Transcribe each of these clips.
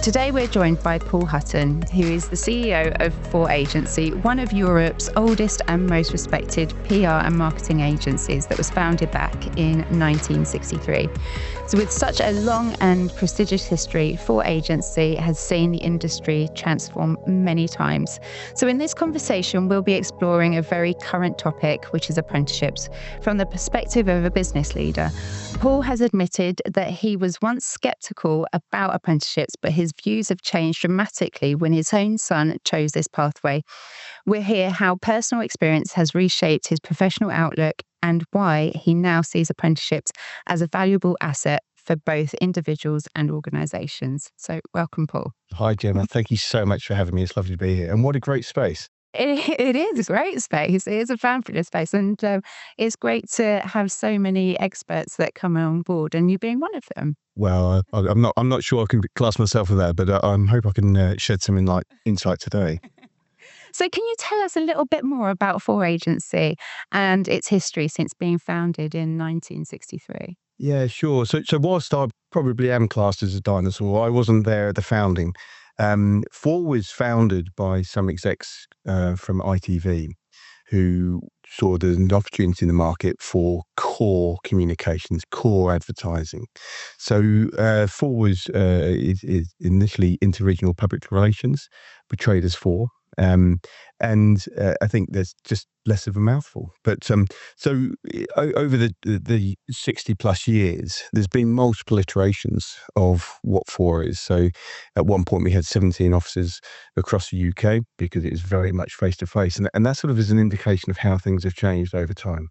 Today we're joined by Paul Hutton, who is the CEO of 4 Agency, one of Europe's oldest and most respected PR and marketing agencies that was founded back in 1963. So with such a long and prestigious history, 4 Agency has seen the industry transform many times. So in this conversation, we'll be exploring a very current topic, which is apprenticeships, from the perspective of a business leader. Paul has admitted that he was once sceptical about apprenticeships, but his views have changed dramatically when his own son chose this pathway. We'll hear how personal experience has reshaped his professional outlook and why he now sees apprenticeships as a valuable asset for both individuals and organisations. So welcome, Paul. Hi, Gemma. Thank you so much for having me. It's lovely to be here. And what a great space. It is a great space. It is a fabulous space. And it's great to have so many experts that come on board, and you being one of them. Well, I'm not sure I can class myself with that, but I hope I can shed some insight today. So can you tell us a little bit more about 4 Agency and its history since being founded in 1963? Yeah, sure. So whilst I probably am classed as a dinosaur, I wasn't there at the founding. 4 was founded by some execs from ITV who saw there's an opportunity in the market for core communications, core advertising. So 4 was is initially interregional public relations, portrayed as 4. And I think there's just less of a mouthful. But so over the 60 plus years, there's been multiple iterations of what 4 is. So at one point we had 17 offices across the UK because it is very much face to face, and that sort of is an indication of how things have changed over time.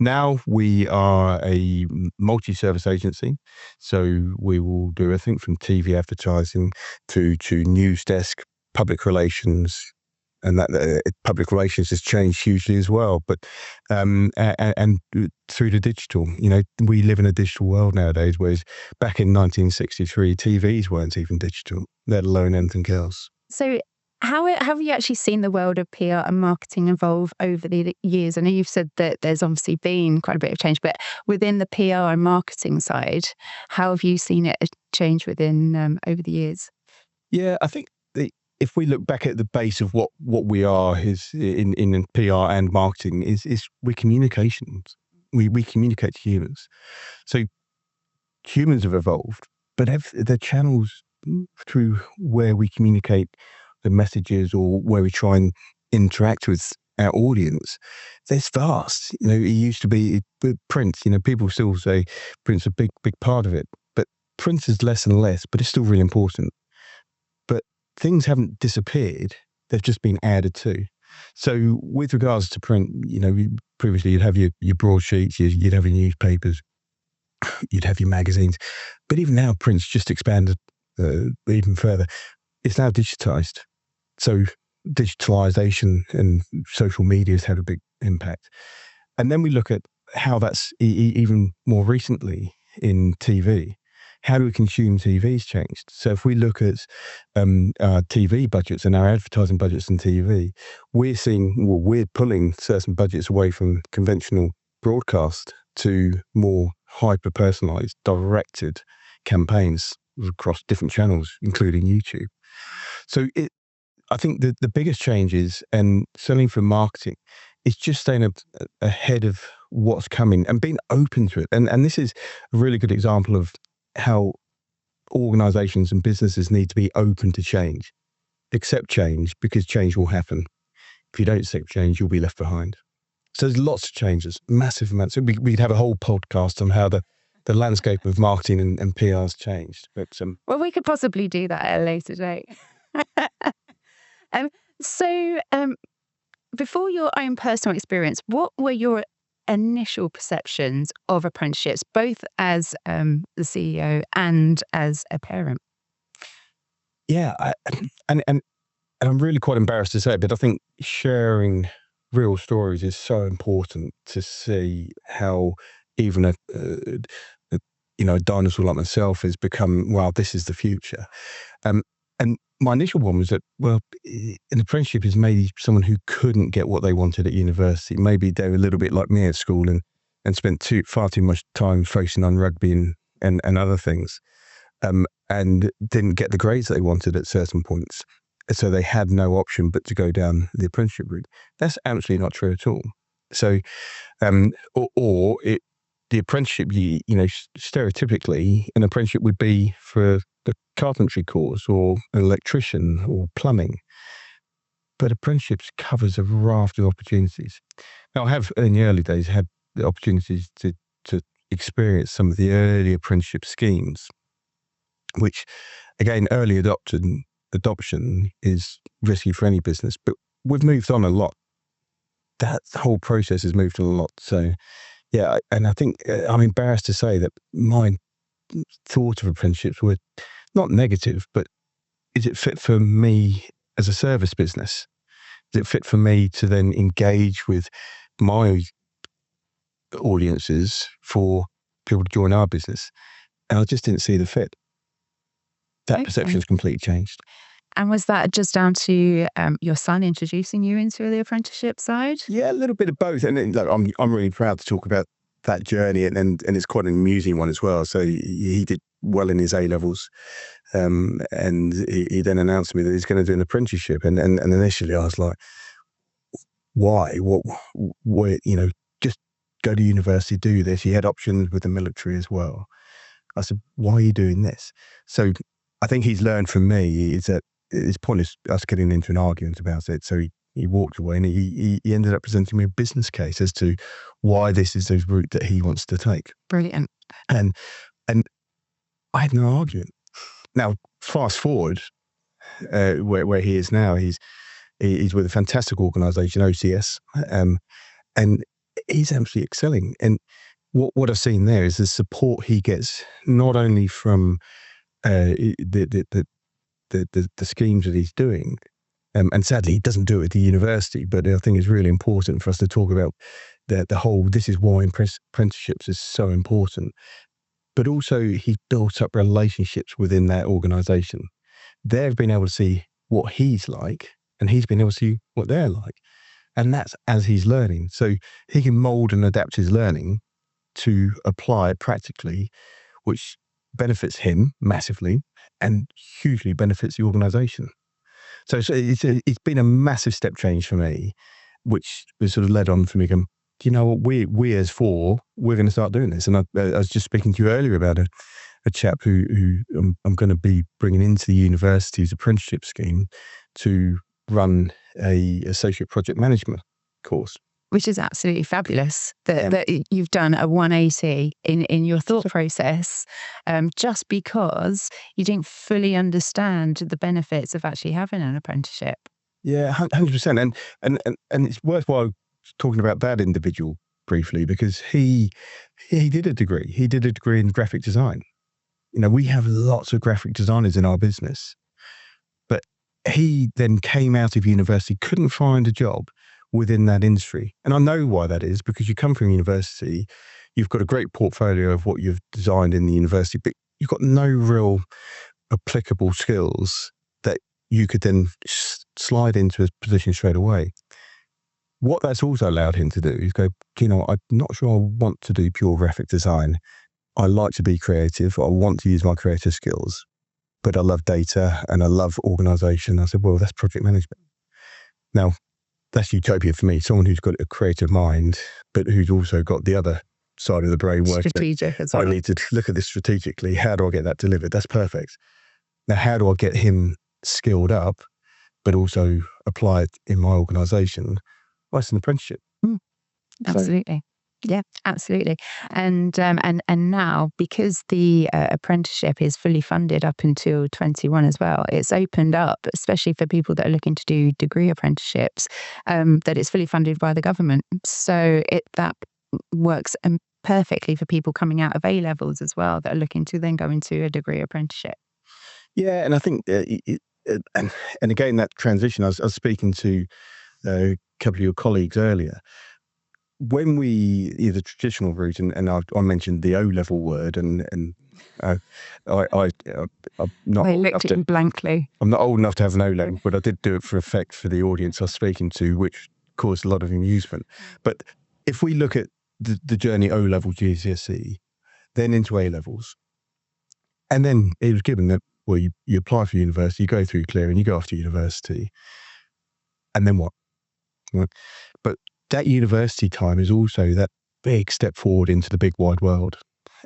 Now we are a multi-service agency, so we will do everything from TV advertising to news desk, public relations, and that public relations has changed hugely as well. But and through the digital, we live in a digital world nowadays, whereas back in 1963, TVs weren't even digital, let alone anything else. So how have you actually seen the world of PR and marketing evolve over the years? I know you've said that there's obviously been quite a bit of change, but within the PR and marketing side, how have you seen it change within over the years? Yeah, I think if we look back at the base of what we are is in PR and marketing is we're communications. We communicate to humans. So humans have evolved, but the channels through where we communicate the messages or where we try and interact with our audience, there's vast. It used to be print. People still say print's a big part of it, but print is less and less, but it's still really important. But things haven't disappeared, they've just been added to. So with regards to print, previously you'd have your broadsheets, you'd have your newspapers, you'd have your magazines, but even now print's just expanded even further. It's now digitized. So digitalization and social media has had a big impact. And then we look at how that's even more recently in TV. How do we consume TV's changed? So if we look at our TV budgets and our advertising budgets in TV, we're pulling certain budgets away from conventional broadcast to more hyper-personalized, directed campaigns across different channels, including YouTube. So I think the biggest changes, and certainly for marketing, is just staying ahead of what's coming and being open to it. And this is a really good example of how organizations and businesses need to be open to change. Accept change, because change will happen. If you don't accept change, you'll be left behind. So there's lots of changes, massive amounts. So we'd have a whole podcast on how the landscape of marketing and PR has changed. But well, we could possibly do that at a later date. So before your own personal experience, what were your initial perceptions of apprenticeships, both as the CEO and as a parent? Yeah, and I'm really quite embarrassed to say it, but I think sharing real stories is so important to see how even a dinosaur like myself has become, well, this is the future. And my initial one was that, well, an apprenticeship is maybe someone who couldn't get what they wanted at university. Maybe they were a little bit like me at school and spent far too much time focusing on rugby and other things. And and didn't get the grades they wanted at certain points. So they had no option but to go down the apprenticeship route. That's absolutely not true at all. So, the apprenticeship, stereotypically, an apprenticeship would be for the carpentry course or an electrician or plumbing. But apprenticeships covers a raft of opportunities. Now, I have, in the early days, had the opportunities to experience some of the early apprenticeship schemes, which, again, early adoption is risky for any business, but we've moved on a lot. That whole process has moved on a lot. So, yeah, and I think I'm embarrassed to say that my thought of apprenticeships were not negative, but is it fit for me as a service business? Is it fit for me to then engage with my audiences for people to join our business? And I just didn't see the fit. That perception has completely changed. And was that just down to your son introducing you into the apprenticeship side? Yeah, a little bit of both. And look, I'm really proud to talk about that journey, and it's quite an amusing one as well. So he did well in his A-levels, and he then announced to me that he's going to do an apprenticeship. And initially I was like, why? What? Just go to university, do this. He had options with the military as well. I said, why are you doing this? So I think he's learned from me is that it's pointless us getting into an argument about it. So he walked away, and he ended up presenting me a business case as to why this is the route that he wants to take. Brilliant. And I had no argument. Now, fast forward where he is now, he's with a fantastic organisation, OCS, and he's absolutely excelling. And what I've seen there is the support he gets, not only from the schemes that he's doing, and sadly he doesn't do it at the university, but I think it's really important for us to talk about the whole, this is why apprenticeships is so important. But also he's built up relationships within that organisation. They've been able to see what he's like, and he's been able to see what they're like. And that's as he's learning. So he can mould and adapt his learning to apply practically, which benefits him massively and hugely benefits the organisation. So it's been a massive step change for me, which was sort of led on for me going, you know what, we as four, we're going to start doing this. And I was just speaking to you earlier about a chap who I'm going to be bringing into the university's apprenticeship scheme to run a associate project management course. Which is absolutely fabulous that you've done a 180 in your thought process, just because you didn't fully understand the benefits of actually having an apprenticeship. Yeah, 100%. And it's worthwhile talking about that individual briefly, because he did a degree. He did a degree in graphic design. We have lots of graphic designers in our business, but he then came out of university, couldn't find a job within that industry. And I know why that is, because you come from university, you've got a great portfolio of what you've designed in the university, but you've got no real applicable skills that you could then slide into a position straight away. What that's also allowed him to do is go, I'm not sure I want to do pure graphic design. I like to be creative. I want to use my creative skills, but I love data and I love organisation. I said, well, that's project management. Now, that's utopia for me. Someone who's got a creative mind, but who's also got the other side of the brain working. Strategic as well. I need to look at this strategically. How do I get that delivered? That's perfect. Now, how do I get him skilled up, but also apply it in my organisation? Well, it's an apprenticeship. Absolutely. Yeah, absolutely. And now, because the apprenticeship is fully funded up until 21 as well, it's opened up, especially for people that are looking to do degree apprenticeships, that it's fully funded by the government. So that works perfectly for people coming out of A-levels as well that are looking to then go into a degree apprenticeship. Yeah, and I think, and again, that transition, I was speaking to a couple of your colleagues earlier. When the traditional route, and I mentioned the O-level word, and I'm not. They looked at you blankly. I'm not old enough to have an O-level, but I did do it for effect for the audience I was speaking to, which caused a lot of amusement. But if we look at the journey O-level GCSE, then into A-levels, And then it was given that, well, you apply for university, you go through clearing, you go off to university, and then what? Right? But that university time is also that big step forward into the big wide world.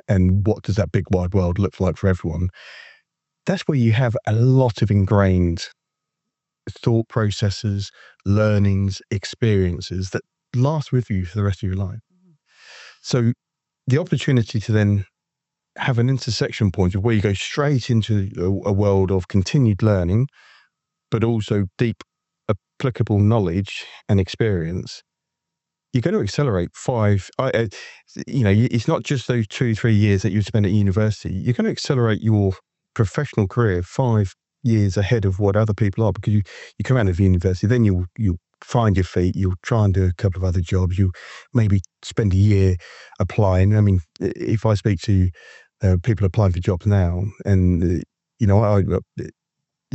And what does that big wide world look like for everyone? That's where you have a lot of ingrained thought processes, learnings, experiences that last with you for the rest of your life. So the opportunity to then have an intersection point of where you go straight into a world of continued learning, but also deep applicable knowledge and experience, you're going to accelerate it's not just those 2-3 years that you spend at university. You're going to accelerate your professional career 5 years ahead of what other people are, because you come out of university, then you'll find your feet, you'll try and do a couple of other jobs, you maybe spend a year applying. I mean, if I speak to people applying for jobs now, and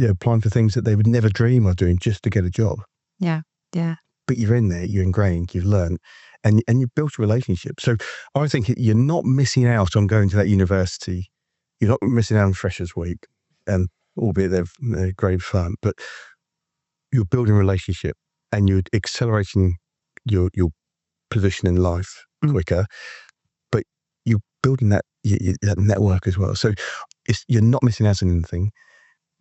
applying for things that they would never dream of doing just to get a job. Yeah. But you're in there, you're ingrained, you've learned, and you've built a relationship. So I think you're not missing out on going to that university. You're not missing out on Freshers' Week, and albeit they're great fun, but you're building a relationship and you're accelerating your position in life quicker, but you're building that network as well. So you're not missing out on anything.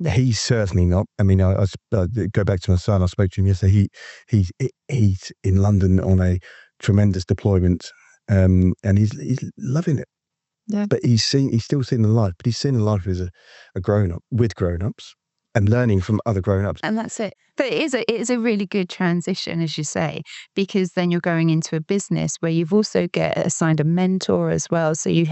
He's certainly not. I mean, I go back to my son. I spoke to him yesterday. He's in London on a tremendous deployment, and he's loving it. Yeah. But he's still seeing the life. But he's seeing the life as a grown up with grown ups and learning from other grown ups. And that's it. But it is a really good transition, as you say, because then you're going into a business where you've also get assigned a mentor as well. So you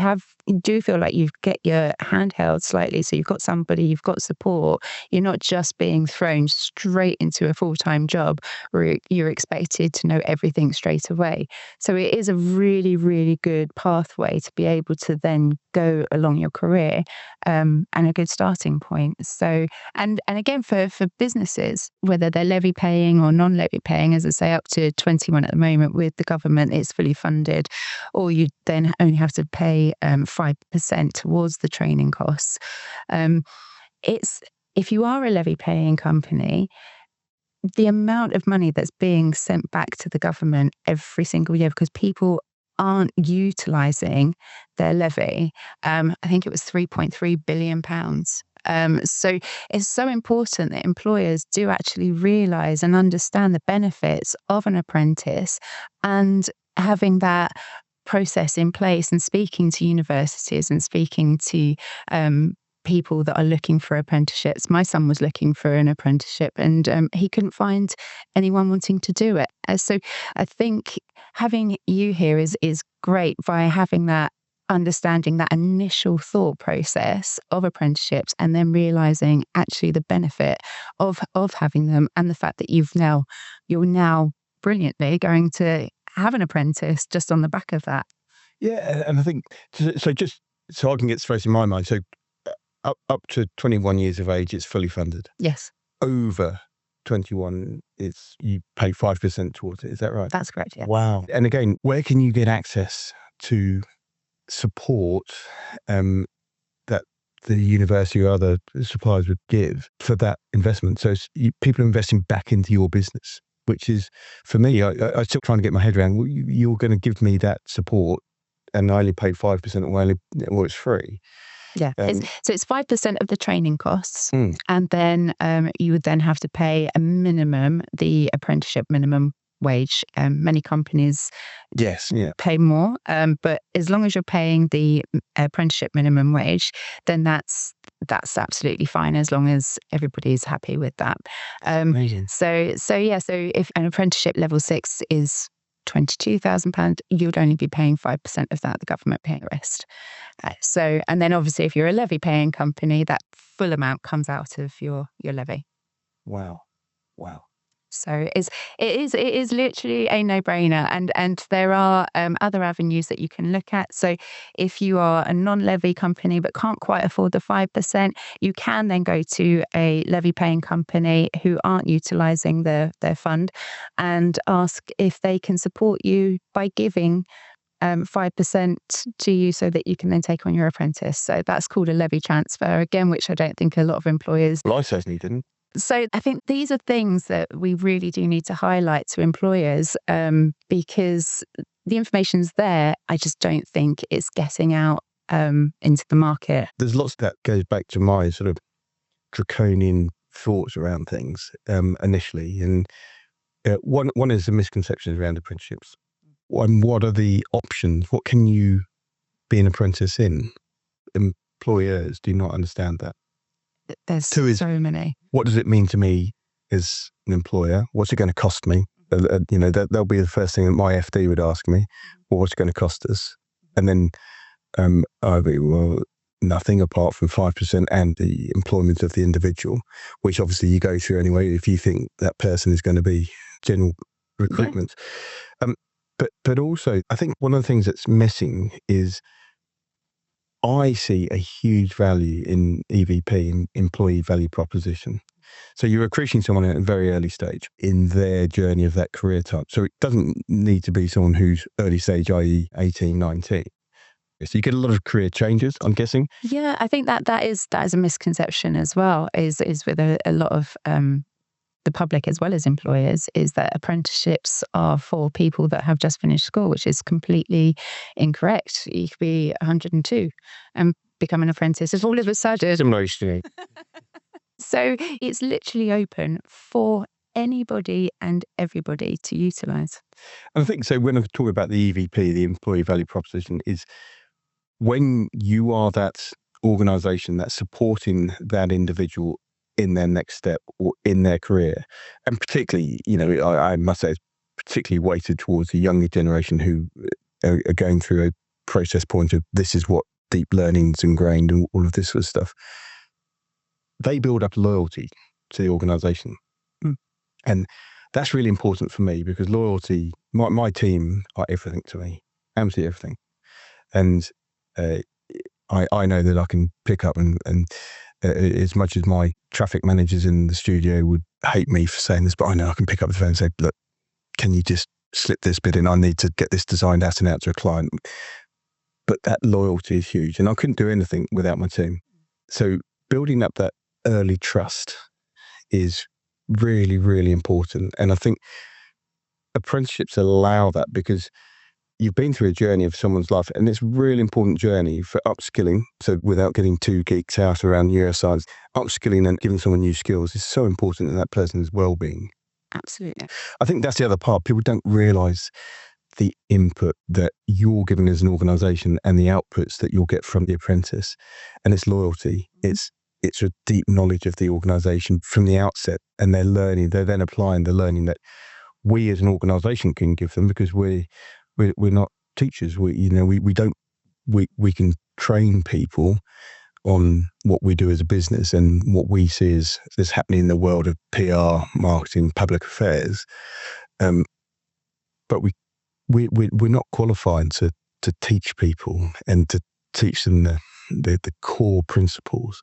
do feel like you get your hand held slightly. So you've got somebody, you've got support. You're not just being thrown straight into a full-time job where you're expected to know everything straight away. So it is a really, really good pathway to be able to then go along your career, and a good starting point. So, and again, for businesses, whether they're levy paying or non-levy paying, as I say, up to 21 at the moment with the government, it's fully funded, or you then only have to pay 5% towards the training costs. If you are a levy paying company, the amount of money that's being sent back to the government every single year, because people aren't utilising their levy. I think it was £3.3 billion. So it's so important that employers do actually realise and understand the benefits of an apprentice, and having that process in place, and speaking to universities and speaking to people that are looking for apprenticeships. My son was looking for an apprenticeship, and he couldn't find anyone wanting to do it. So I think having you here is great, by having that understanding, that initial thought process of apprenticeships, and then realizing actually the benefit of having them, and the fact that you're now brilliantly going to have an apprentice just on the back of that. Yeah, and I think so. Just so I can get straight in my mind. So up to 21 years of age, it's fully funded. Yes. Over 21, you pay 5% towards it. Is that right? That's correct. Yeah. Wow. And again, where can you get access to support that the university or other suppliers would give for that investment? So people are investing back into your business, which is, for me, I'm still trying to get my head around. Well, you're going to give me that support, and I only pay 5%, or it's free. Yeah. It's 5% of the training costs. And then you would then have to pay a minimum, the apprenticeship minimum wage. Many companies pay more, but as long as you're paying the apprenticeship minimum wage, then that's absolutely fine, as long as everybody's happy with that. Amazing. So if an apprenticeship level 6 is £22,000, you'd only be paying 5% of that, the government paying the rest. And then obviously if you're a levy paying company, that full amount comes out of your levy. Wow. So it is literally a no-brainer, and there are other avenues that you can look at. So if you are a non-levy company but can't quite afford the 5%, you can then go to a levy-paying company who aren't utilising their fund, and ask if they can support you by giving 5% to you so that you can then take on your apprentice. So that's called a levy transfer, again, which I don't think a lot of employers. Well, I certainly didn't. So I think these are things that we really do need to highlight to employers, because the information's there. I just don't think it's getting out into the market. There's lots that goes back to my sort of draconian thoughts around things initially. And one is the misconceptions around apprenticeships. What are the options? What can you be an apprentice in? Employers do not understand that. There's so many. What does it mean to me as an employer? What's it going to cost me? That'll be the first thing that my FD would ask me. Well, what's it going to cost us? And then I'd be, well, nothing apart from 5% and the employment of the individual, which obviously you go through anyway if you think that person is going to be general recruitment. Yeah. But also, I think one of the things that's missing is I see a huge value in EVP, in employee value proposition. So you're recruiting someone at a very early stage in their journey of that career type. So it doesn't need to be someone who's early stage, i.e. 18, 19. So you get a lot of career changes, I'm guessing. Yeah, I think that is a misconception as well, is with a lot of the public as well as employers, is that apprenticeships are for people that have just finished school, which is completely incorrect. You could be 102 and become an apprentice if all of a sudden. Emotionally. So it's literally open for anybody and everybody to utilise. And I think so when I'm talking about the EVP, the employee value proposition, is when you are that organisation that's supporting that individual in their next step or in their career, and particularly, I must say, it's particularly weighted towards the younger generation who are going through a process point of this is what deep learning's ingrained and all of this sort of stuff. They build up loyalty to the organisation. And that's really important for me because loyalty, my team are everything to me, absolutely everything. And I know that I can pick up and as much as my traffic managers in the studio would hate me for saying this, but I know I can pick up the phone and say, look, can you just slip this bit in? I need to get this designed out and out to a client. But that loyalty is huge. And I couldn't do anything without my team. So building up that early trust is really, really important. And I think apprenticeships allow that because you've been through a journey of someone's life, and it's a really important journey for upskilling. So without getting too geeked out around neuroscience, upskilling and giving someone new skills is so important in that person's well-being. Absolutely. I think that's the other part. People don't realise the input that you're giving as an organisation and the outputs that you'll get from the apprentice. And it's loyalty. It's a deep knowledge of the organisation from the outset, and they're then applying the learning that we as an organisation can give them because we're not teachers. We can train people on what we do as a business and what we see is happening in the world of PR, marketing, public affairs. But we're not qualified to teach people and to teach them the core principles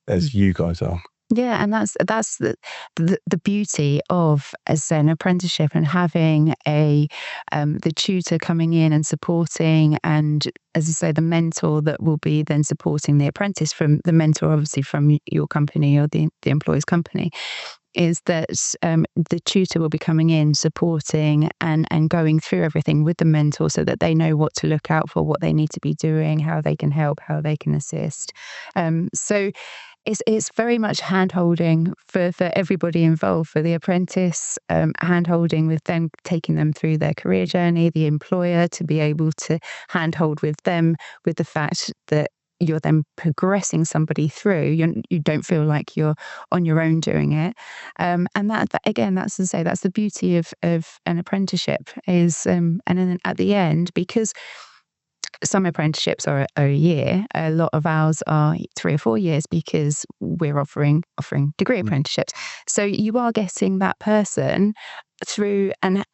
as you guys are. Yeah, and that's the beauty of, as an apprenticeship, and having the tutor coming in and supporting, and as you say, the mentor that will be then supporting the apprentice from the mentor, obviously from your company or the employer's company, is that the tutor will be coming in, supporting and going through everything with the mentor so that they know what to look out for, what they need to be doing, how they can help, how they can assist. So it's very much hand-holding for everybody involved, for the apprentice, hand-holding with them, taking them through their career journey, the employer to be able to hand-hold with them with the fact that you're then progressing somebody through. You don't feel like you're on your own doing it. And that again, that's to say, that's the beauty of an apprenticeship is, and then at the end, because some apprenticeships are a year. A lot of ours are 3 or 4 years because we're offering degree apprenticeships. So you are getting that person through and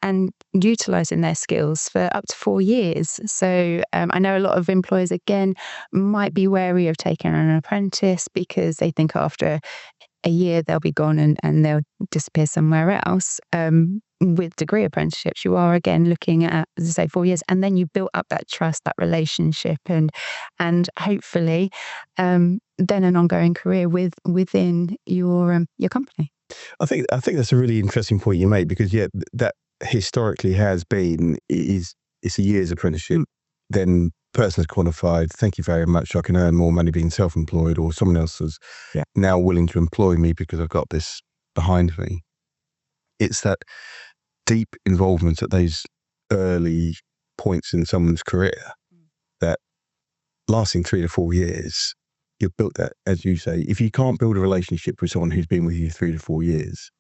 utilising their skills for up to 4 years. So I know a lot of employers, again, might be wary of taking on an apprentice because they think after a year they'll be gone and they'll disappear somewhere else. With degree apprenticeships, you are again looking at, as I say, 4 years, and then you build up that trust, that relationship, and hopefully then an ongoing career within your company. I think that's a really interesting point you make, because that historically has been it's a year's apprenticeship, then person is qualified. Thank you very much. I can earn more money being self-employed, or someone else is now willing to employ me because I've got this behind me. It's that deep involvement at those early points in someone's career that lasting 3 to 4 years, you've built that, as you say. If you can't build a relationship with someone who's been with you 3 to 4 years,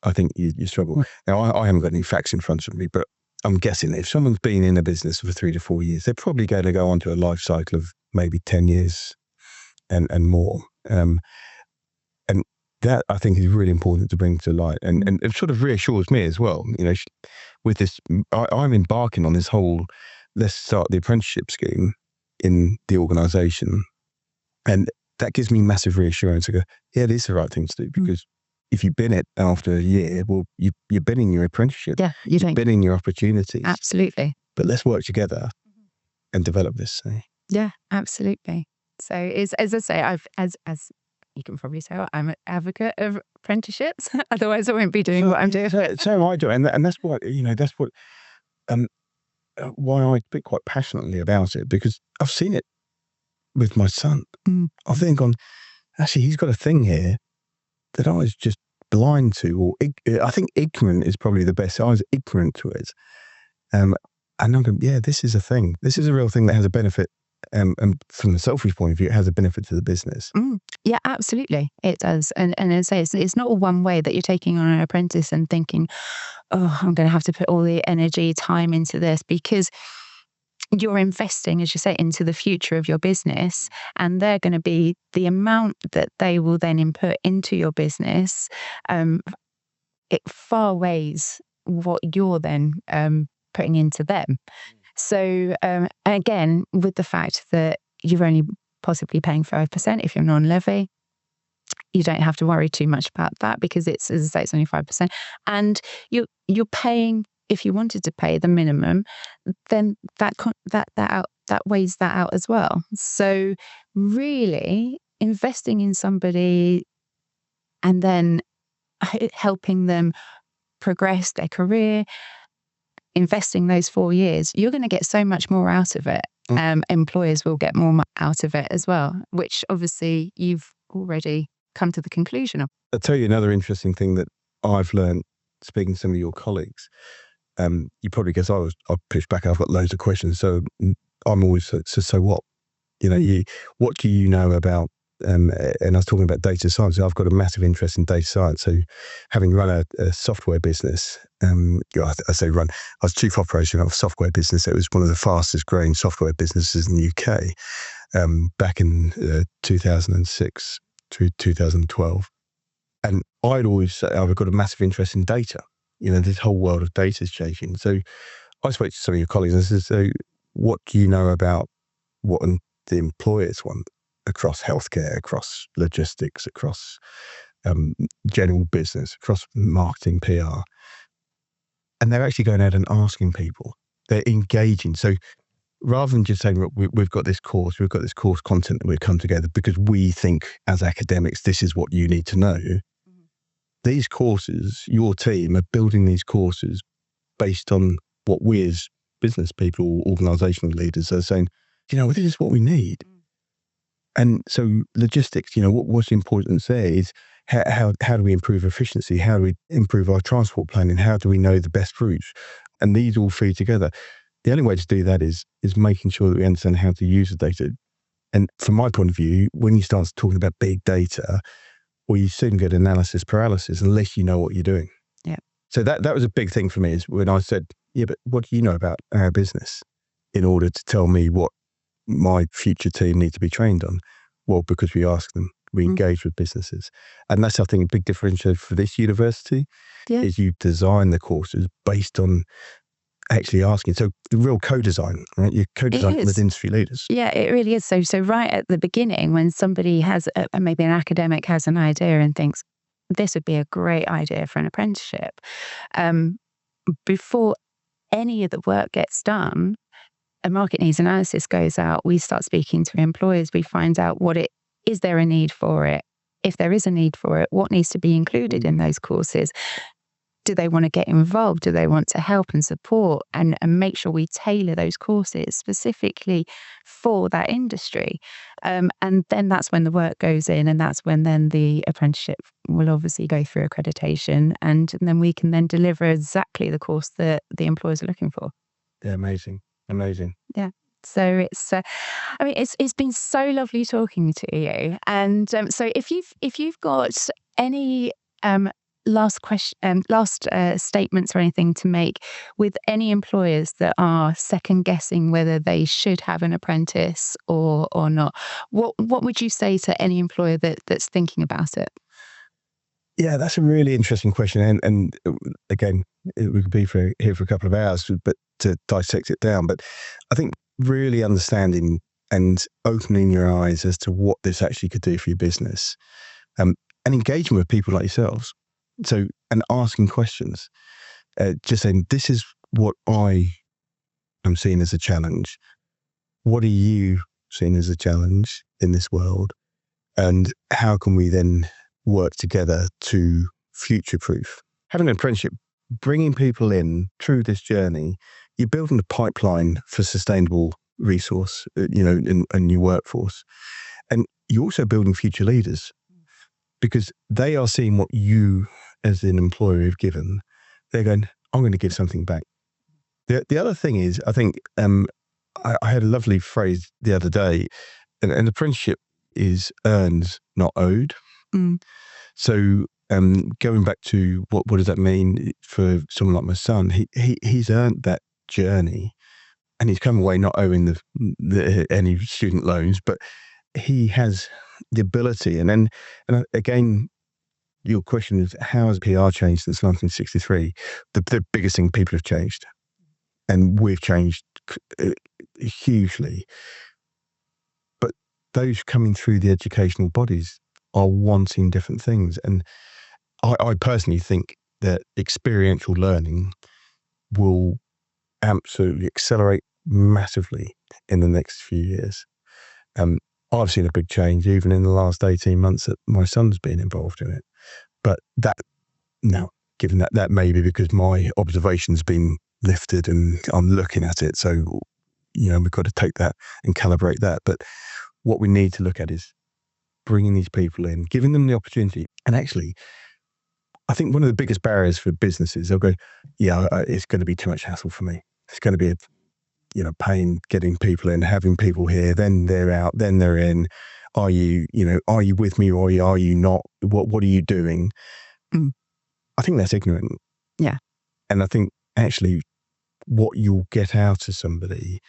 I think you struggle. Now, I haven't got any facts in front of me, but I'm guessing if someone's been in a business for 3 to 4 years, they're probably going to go on to a life cycle of maybe 10 years and more. And that, I think, is really important to bring to light, and it sort of reassures me as well. With this, I'm embarking on this whole, let's start the apprenticeship scheme in the organisation, and that gives me massive reassurance. I go, yeah, it is the right thing to do, because if you've been it after a year, well, you've been in your apprenticeship. Yeah, you've been in your opportunities. Absolutely. But let's work together and develop this. Yeah, absolutely. So it's, as I say, as you can probably tell, I'm an advocate of apprenticeships. Otherwise, I won't be doing what I'm doing. So am I doing, and that's what why I speak quite passionately about it, because I've seen it with my son. I've then gone, actually, he's got a thing here that I was just blind to, or I think ignorant is probably the best. I was ignorant to it, and I'm going, yeah, this is a thing. This is a real thing that has a benefit. And from the selfish point of view, it has a benefit to the business. Yeah, absolutely, it does. And as I say, it's not a one way that you're taking on an apprentice and thinking, oh, I'm going to have to put all the energy, time into this, because you're investing, as you say, into the future of your business, and they're going to be the amount that they will then input into your business. It far weighs what you're then putting into them. So again, with the fact that you're only possibly paying 5% if you're non-levy, you don't have to worry too much about that, because it's, as I say, it's only 5%, and you're paying. If you wanted to pay the minimum, then that weighs that out as well. So really, investing in somebody and then helping them progress their career, investing those 4 years, you're going to get so much more out of it. Employers will get more out of it as well, which obviously you've already come to the conclusion of. I'll tell you another interesting thing that I've learned speaking to some of your colleagues. You probably guess I'll push back. I've got loads of questions, so I'm always so what? What do you know about? And I was talking about data science. I've got a massive interest in data science. So, having run a software business, I say run. I was chief operator of a software business. It was one of the fastest growing software businesses in the UK back in 2006 to 2012. And I'd always say I've got a massive interest in data. This whole world of data is changing. So I spoke to some of your colleagues and said, so what do you know about what the employers want across healthcare, across logistics, across general business, across marketing, PR? And they're actually going out and asking people. They're engaging. So rather than just saying, we've got this course content that we've come together because we think as academics, this is what you need to know. These courses, your team are building these courses based on what we as business people, organizational leaders are saying, this is what we need. And so logistics, what's the importance there is how do we improve efficiency? How do we improve our transport planning? How do we know the best routes? And these all feed together. The only way to do that is making sure that we understand how to use the data. And from my point of view, when you start talking about big data, well, you soon get analysis paralysis unless you know what you're doing. Yeah. So that was a big thing for me, is when I said, yeah, but what do you know about our business in order to tell me what my future team need to be trained on? Well, because we ask them, we engage with businesses. And that's, I think, a big differentiator for this university is you design the courses based on actually asking. So the real co-design, right? You're co-designing with industry leaders. Yeah, it really is. So right at the beginning, when somebody has maybe an academic has an idea and thinks this would be a great idea for an apprenticeship, before any of the work gets done, a market needs analysis goes out. We start speaking to employers. We find out is there a need for it? If there is a need for it, what needs to be included in those courses? Do they want to get involved? Do they want to help and support and make sure we tailor those courses specifically for that industry? And then that's when the work goes in, and that's when then the apprenticeship will obviously go through accreditation, and then we can then deliver exactly the course that the employers are looking for. Yeah, amazing. Yeah. So it's, it's been so lovely talking to you. And so if you've got any last statements or anything to make with any employers that are second guessing whether they should have an apprentice or not, what would you say to any employer that's thinking about it? Yeah, that's a really interesting question. And again, we could be here for a couple of hours, but to dissect it down. But I think really understanding and opening your eyes as to what this actually could do for your business, and engaging with people like yourselves. So, and asking questions, just saying, this is what I am seeing as a challenge. What are you seeing as a challenge in this world? And how can we then work together to future-proof? Having an apprenticeship, bringing people in through this journey, you're building a pipeline for sustainable resource, in your workforce. And you're also building future leaders, because they are seeing what you as an employer have given. They're going, I'm going to give something back. The other thing is, I think I had a lovely phrase the other day, an apprenticeship is earned, not owed. So going back to what does that mean for someone like my son? He's earned that journey, and he's come away not owing any student loans, but he has the ability. And again, your question is, how has PR changed since 1963? The biggest thing, people have changed, and we've changed hugely. But those coming through the educational bodies are wanting different things. And I personally think that experiential learning will absolutely accelerate massively in the next few years. I've seen a big change even in the last 18 months that my son's been involved in it. But given that may be because my observation's been lifted and I'm looking at it. So, we've got to take that and calibrate that. But what we need to look at is bringing these people in, giving them the opportunity. And actually, I think one of the biggest barriers for businesses, they'll go, it's going to be too much hassle for me. It's going to be pain getting people in, having people here, then they're out, then they're in. Are you with me or are you not? What are you doing? I think that's ignorant. Yeah. And I think actually what you'll get out of somebody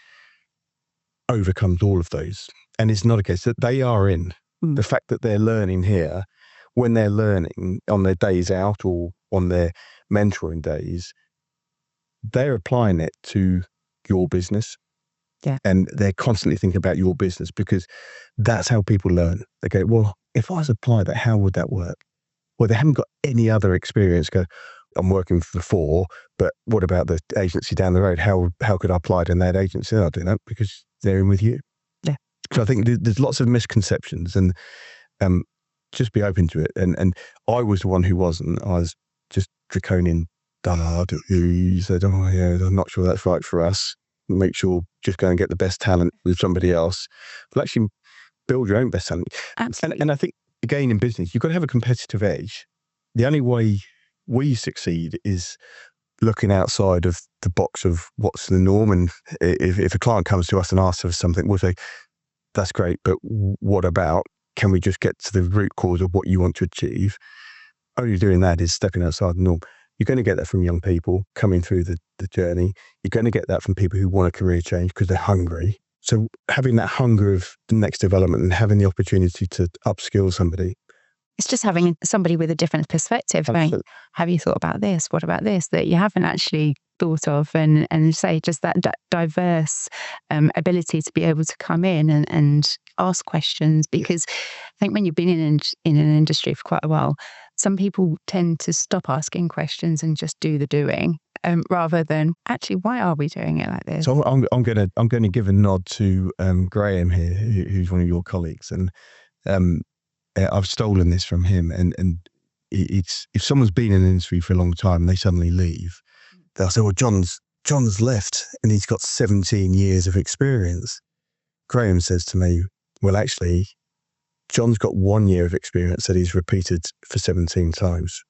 overcomes all of those. And it's not a case that they are in. The fact that they're learning here, when they're learning on their days out or on their mentoring days, they're applying it to your business. Yeah. And they're constantly thinking about your business, because that's how people learn. They go, well, if I was to apply that, how would that work? Well, they haven't got any other experience. Go, I'm working for 4, but what about the agency down the road? How could I apply it in that agency? I don't know, because they're in with you. Yeah. So I think there's lots of misconceptions, and just be open to it. And I was the one who wasn't. I was just draconian. You said, I'm not sure that's right for us. Make sure just go and get the best talent with somebody else. But actually build your own best talent. Absolutely. And I think, again, in business, you've got to have a competitive edge. The only way we succeed is looking outside of the box of what's the norm. And if a client comes to us and asks us something, we'll say, that's great, but what about, can we just get to the root cause of what you want to achieve? Only doing that is stepping outside the norm. You're going to get that from young people coming through the journey. You're going to get that from people who want a career change because they're hungry. So having that hunger of the next development and having the opportunity to upskill somebody. It's just having somebody with a different perspective going, have you thought about this? What about this? That you haven't actually thought of, and say just that diverse ability to be able to come in and ask questions, because I think when you've been in an industry for quite a while, some people tend to stop asking questions and just do the doing, rather than actually, why are we doing it like this? So I'm going to give a nod to Graham here, who's one of your colleagues, and I've stolen this from him. And it's, if someone's been in the industry for a long time and they suddenly leave, they'll say, "Well, John's left and he's got 17 years of experience." Graham says to me, "Well, actually, John's got 1 year of experience that he's repeated for 17 times."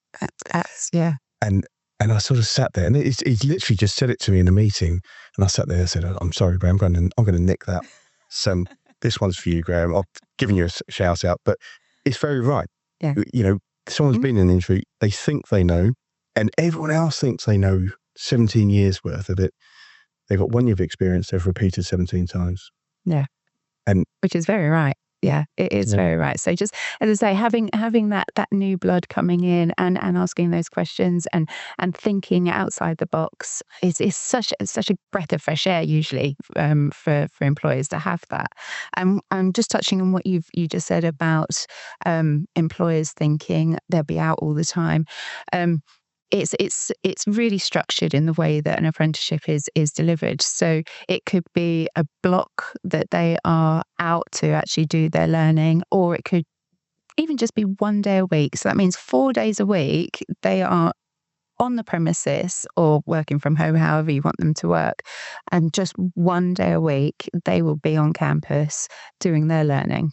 Yeah. And I sort of sat there, and he's literally just said it to me in a meeting. And I sat there and said, "I'm sorry, Brandon, I'm going to nick that. So this one's for you, Graham. I've given you a shout out." But it's very right. Yeah. You know, someone's been in the industry, they think they know, and everyone else thinks they know 17 years worth of it. They've got 1 year of experience, they've repeated 17 times. Yeah. And which is very right. Yeah, it is very right. So just, as I say, having that new blood coming in and asking those questions and thinking outside the box is such a breath of fresh air usually, for employers to have that. And just touching on what you just said about employers thinking they'll be out all the time. It's really structured in the way that an apprenticeship is delivered. So it could be a block that they are out to actually do their learning, or it could even just be 1 day a week. So that means 4 days a week they are on the premises or working from home, however you want them to work. And just 1 day a week, they will be on campus doing their learning.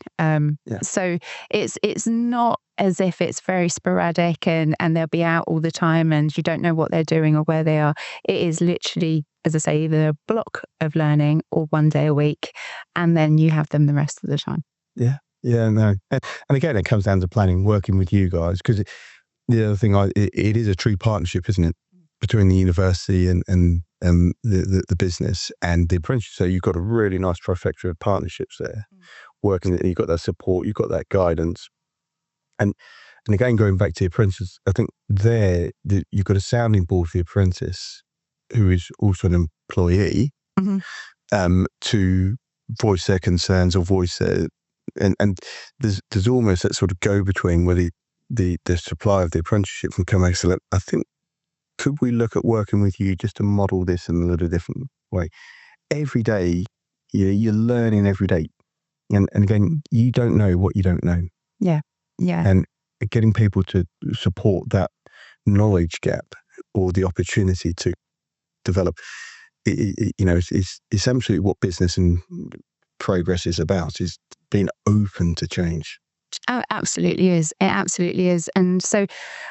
So it's not as if it's very sporadic and they'll be out all the time and you don't know what they're doing or where they are. It is literally, as I say, either a block of learning or 1 day a week, and then you have them the rest of the time. Yeah, no. And again, it comes down to planning, working with you guys, because the other thing, it is a true partnership, isn't it, between the university and the business and the apprenticeship. So you've got a really nice trifecta of partnerships there, working. You've got that support, you've got that guidance, and again, going back to the apprentice, I think you've got a sounding board for the apprentice, who is also an employee, to voice their concerns or voice their, and there's almost that sort of go between where the supply of the apprenticeship can come excellent. I think, could we look at working with you just to model this in a little different way? Every day, you're learning every day. And again, you don't know what you don't know. Yeah. And getting people to support that knowledge gap or the opportunity to develop, it's absolutely what business and progress is about, is being open to change. Oh, it absolutely is. It absolutely is. And so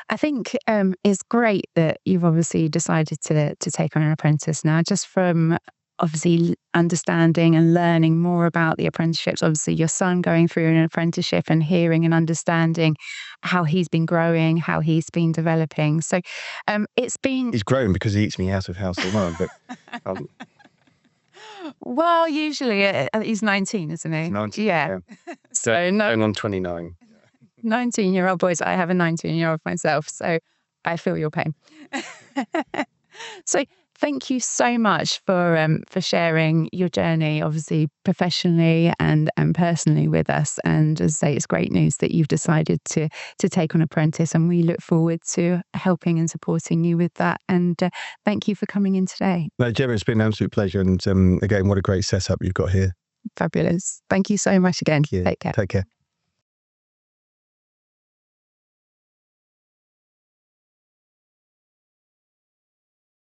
I think it's great that you've obviously decided to take on an apprentice now, just from obviously understanding and learning more about the apprenticeships. Obviously, your son going through an apprenticeship and hearing and understanding how he's been growing, how he's been developing. So it's been... He's growing because he eats me out of house alone, but... Well, usually he's 19, isn't he? He's 19, yeah. So going on 29. 19-year-old boys. I have a 19-year-old myself, so I feel your pain. So thank you so much for sharing your journey, obviously professionally and personally with us. And as I say, it's great news that you've decided to take on apprentice, and we look forward to helping and supporting you with that. And thank you for coming in today. No, Gemma, it's been an absolute pleasure. And again, what a great setup you've got here. Fabulous. Thank you so much again. Take care.